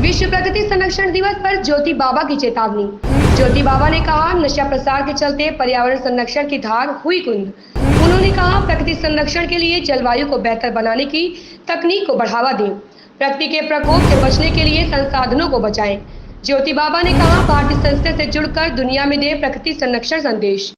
विश्व प्रकृति संरक्षण दिवस पर ज्योति बाबा की चेतावनी। ज्योति बाबा ने कहा, नशा प्रसार के चलते पर्यावरण संरक्षण की धार हुई कुंद। उन्होंने कहा, प्रकृति संरक्षण के लिए जलवायु को बेहतर बनाने की तकनीक को बढ़ावा दें, प्रकृति के प्रकोप से बचने के लिए संसाधनों को बचाएं। ज्योति बाबा ने कहा, भारतीय संस्कृति से जुड़कर दुनिया में दे प्रकृति संरक्षण संदेश।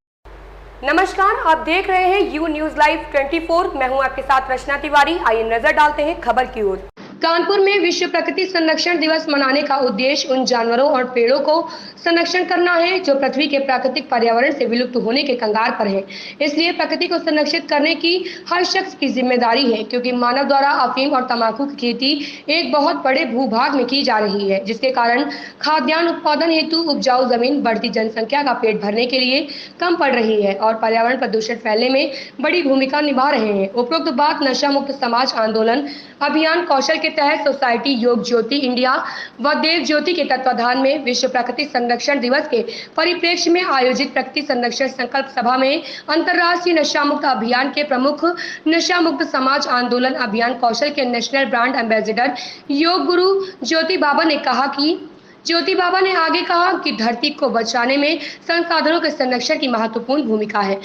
नमस्कार, आप देख रहे हैं यू न्यूज लाइव 24। मैं हूं आपके साथ रचना तिवारी। आइए नजर डालते हैं खबर की ओर। कानपुर में विश्व प्रकृति संरक्षण दिवस मनाने का उद्देश्य उन जानवरों और पेड़ों को संरक्षण करना है जो पृथ्वी के प्राकृतिक पर्यावरण से विलुप्त होने के कगार पर है। इसलिए प्रकृति को संरक्षित करने की हर शख्स की जिम्मेदारी है, क्योंकि मानव द्वारा अफीम और तंबाकू की खेती एक बहुत बड़े भूभाग में की जा रही है, जिसके कारण खाद्यान्न उत्पादन हेतु उपजाऊ जमीन बढ़ती जनसंख्या का पेट भरने के लिए कम पड़ रही है और पर्यावरण प्रदूषण फैलने में बड़ी भूमिका निभा रहे हैं। उपरोक्त बात नशा मुक्त समाज आंदोलन अभियान कौशल के तहत सोसाइटी योग ज्योति इंडिया व देव ज्योति के तत्वाधान में विश्व प्रकृति संरक्षण दिवस के परिप्रेक्ष्य में आयोजित प्रकृति संरक्षण संकल्प सभा में अंतर्राष्ट्रीय नशा मुक्त अभियान के प्रमुख नशा मुक्त समाज आंदोलन अभियान कौशल के national brand ambassador yoga guru ज्योति बाबा ने कहा कि ज्योति बाबा ने आगे कहा कि धरती को बचाने में संसाधनों के संरक्षण की महत्वपूर्ण भूमिका है।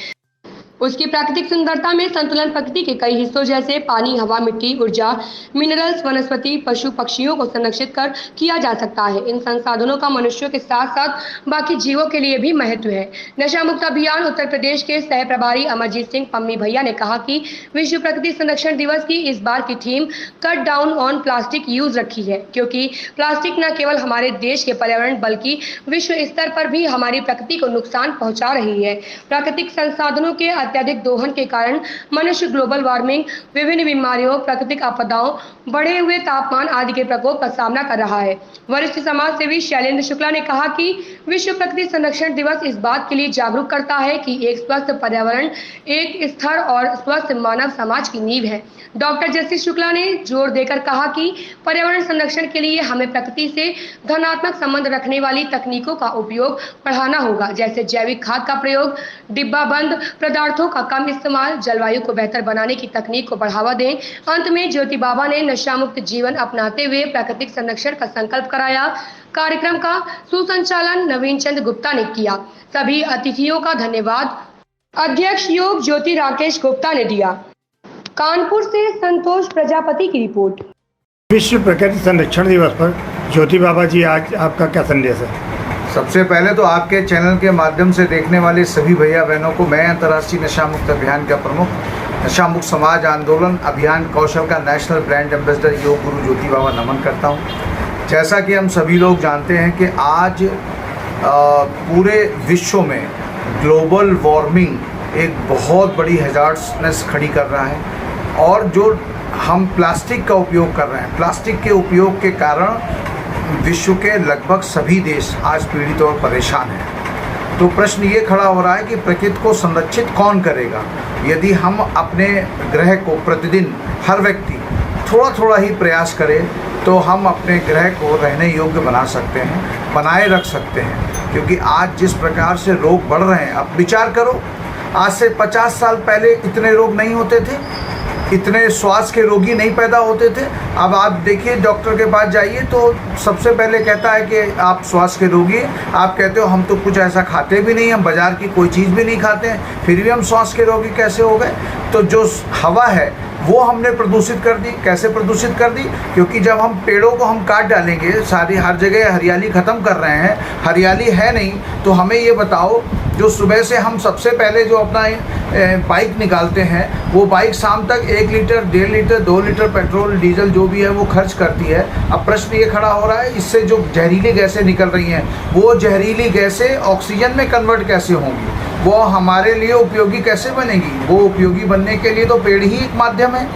उसकी प्राकृतिक सुंदरता में संतुलन प्रकृति के कई हिस्सों जैसे पानी, हवा, मिट्टी, ऊर्जा, मिनरल्स, वनस्पति, पशु पक्षियों को संरक्षित कर किया जा सकता है। इन संसाधनों का मनुष्यों के साथ साथ बाकी जीवों के लिए भी महत्व है। नशा मुक्त अभियान उत्तर प्रदेश के सह प्रभारी अमरजीत सिंह पम्मी भैया ने कहा कि विश्व प्रकृति संरक्षण दिवस की इस बार की theme cut down on plastic use रखी है, क्योंकि प्लास्टिक न केवल हमारे देश के पर्यावरण बल्कि विश्व स्तर पर भी हमारी प्रकृति को नुकसान पहुंचा रही है। प्राकृतिक संसाधनों के अत्यधिक दोहन के कारण मनुष्य ग्लोबल वार्मिंग, विभिन्न बीमारियों, प्राकृतिक आपदाओं, बढ़े हुए तापमान आदि के प्रकोप का सामना कर रहा है। वरिष्ठ समाज सेवी शैलेंद्र शुक्ला ने कहा कि विश्व प्रकृति संरक्षण दिवस इस बात के लिए जागरूक करता है कि एक स्वस्थ पर्यावरण एक स्थिर और स्वस्थ मानव समाज की नींव है। डॉक्टर जस्टिस शुक्ला ने जोर देकर कहा कि पर्यावरण संरक्षण के लिए हमें प्रकृति से धनात्मक संबंध रखने वाली तकनीकों का उपयोग बढ़ाना होगा, जैसे जैविक खाद का प्रयोग, डिब्बाबंद पदार्थों का कम इस्तेमाल, जलवायु को बेहतर बनाने की तकनीक को बढ़ावा दें। अंत में ज्योति बाबा ने नशा मुक्त जीवन अपनाते हुए प्राकृतिक संरक्षण का संकल्प कराया। कार्यक्रम का सुसंचालन नवीन चंद गुप्ता ने किया। सभी अतिथियों का धन्यवाद अध्यक्ष योग ज्योति राकेश गुप्ता ने दिया। कानपुर से संतोष प्रजापति की रिपोर्ट। विश्व प्रकृति संरक्षण दिवस पर ज्योति बाबा जी, आज आपका क्या संदेश है? सबसे पहले तो आपके चैनल के माध्यम से देखने वाले सभी भैया बहनों को मैं अंतर्राष्ट्रीय नशा मुक्त अभियान का प्रमुख नशा मुक्त समाज आंदोलन अभियान कौशल का national brand ambassador yoga guru ज्योति बाबा नमन करता हूं। जैसा कि हम सभी लोग जानते हैं कि आज पूरे विश्व में ग्लोबल वार्मिंग एक बहुत बड़ी हैजार्डनेस खड़ी कर रहा है और जो हम प्लास्टिक का उपयोग कर रहे हैं, प्लास्टिक के उपयोग के कारण विश्व के लगभग सभी देश आज पीड़ित और परेशान हैं। तो प्रश्न ये खड़ा हो रहा है कि प्रकृति को संरक्षित कौन करेगा? यदि हम अपने ग्रह को प्रतिदिन हर व्यक्ति थोड़ा थोड़ा ही प्रयास करे तो हम अपने ग्रह को रहने योग्य बना सकते हैं, बनाए रख सकते हैं। क्योंकि आज जिस प्रकार से रोग बढ़ रहे हैं, अब विचार करो, आज से 50 साल पहले इतने रोग नहीं होते थे, इतने श्वास के रोगी नहीं पैदा होते थे। अब आप देखिए, डॉक्टर के पास जाइए तो सबसे पहले कहता है कि आप श्वास के रोगी, आप कहते हो हम तो कुछ ऐसा खाते भी नहीं, हम बाज़ार की कोई चीज़ भी नहीं खाते हैं, फिर भी हम श्वास के रोगी कैसे हो गए? तो जो हवा है वो हमने प्रदूषित कर दी। कैसे प्रदूषित कर दी? क्योंकि जब हम पेड़ों को हम काट डालेंगे, सारी हर जगह हरियाली ख़त्म कर रहे हैं, हरियाली है नहीं, तो हमें ये बताओ, जो सुबह से हम सबसे पहले जो अपना बाइक निकालते हैं, वो बाइक शाम तक 1 litre, 1.5 litre, 2 litre petrol diesel जो भी है वो खर्च करती है। अब प्रश्न ये खड़ा हो रहा है, इससे जो जहरीली गैसें निकल रही हैं, वो जहरीली गैसें ऑक्सीजन में कन्वर्ट कैसे होंगी? वो हमारे लिए उपयोगी कैसे बनेगी? वो उपयोगी बनने के लिए तो पेड़ ही एक माध्यम है,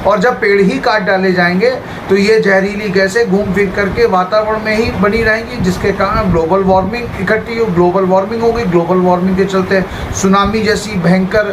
और जब पेड़ ही काट डाले जाएंगे तो ये जहरीली गैसें घूम फिर करके वातावरण में ही बनी रहेंगी, जिसके कारण ग्लोबल वार्मिंग इकट्ठी हो, ग्लोबल वार्मिंग होगी। ग्लोबल वार्मिंग के चलते सुनामी जैसी भयंकर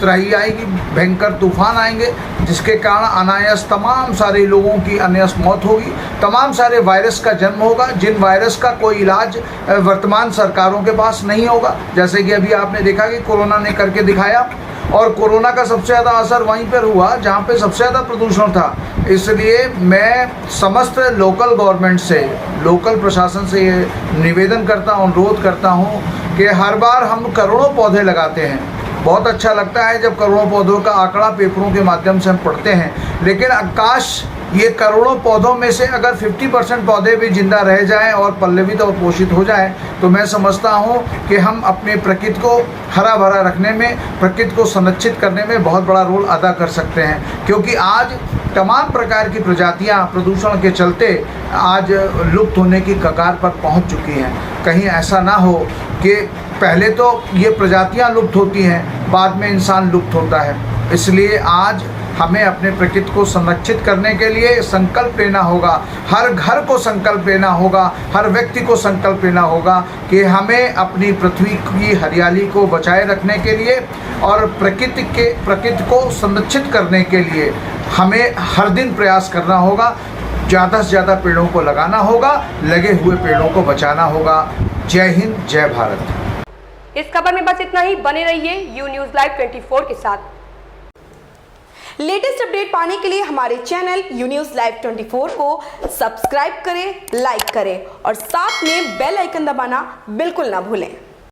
तराई आएगी, भयंकर तूफान आएंगे, जिसके कारण अनायास तमाम सारे लोगों की अनायास मौत होगी, तमाम सारे वायरस का जन्म होगा, जिन वायरस का कोई इलाज वर्तमान सरकारों के पास नहीं होगा। जैसे कि अभी आपने देखा कि कोरोना ने करके दिखाया, और कोरोना का सबसे ज़्यादा असर वहीं पर हुआ जहाँ पे सबसे ज़्यादा प्रदूषण था। इसलिए मैं समस्त लोकल गवर्नमेंट से, लोकल प्रशासन से ये निवेदन करता हूँ, अनुरोध करता हूँ कि हर बार हम करोड़ों पौधे लगाते हैं, बहुत अच्छा लगता है जब करोड़ों पौधों का आंकड़ा पेपरों के माध्यम से हम पढ़ते हैं, लेकिन काश ये करोड़ों पौधों में से अगर 50% पौधे भी जिंदा रह जाएं और पल्लवित और पोषित हो जाएं, तो मैं समझता हूं कि हम अपने प्रकृति को हरा भरा रखने में, प्रकृति को संरक्षित करने में बहुत बड़ा रोल अदा कर सकते हैं। क्योंकि आज तमाम प्रकार की प्रजातियां प्रदूषण के चलते आज लुप्त होने की कगार पर पहुंच चुकी हैं। कहीं ऐसा ना हो कि पहले तो ये प्रजातियां लुप्त होती हैं, बाद में इंसान लुप्त होता है। इसलिए आज हमें अपने प्रकृति को संरक्षित करने के लिए संकल्प लेना होगा, हर घर को संकल्प लेना होगा, हर व्यक्ति को संकल्प लेना होगा कि हमें अपनी पृथ्वी की हरियाली को बचाए रखने के लिए और प्रकृति को संरक्षित करने के लिए हमें हर दिन प्रयास करना होगा। ज़्यादा से ज़्यादा पेड़ों को लगाना होगा, लगे हुए पेड़ों को बचाना होगा। जय हिंद, जय भारत। इस खबर में बस इतना ही। बने रहिए यू न्यूज़ लाइव 24 के साथ। लेटेस्ट अपडेट पाने के लिए हमारे चैनल यू न्यूज़ लाइव 24 को सब्सक्राइब करें, लाइक करें और साथ में बेल आइकन दबाना बिल्कुल ना भूलें।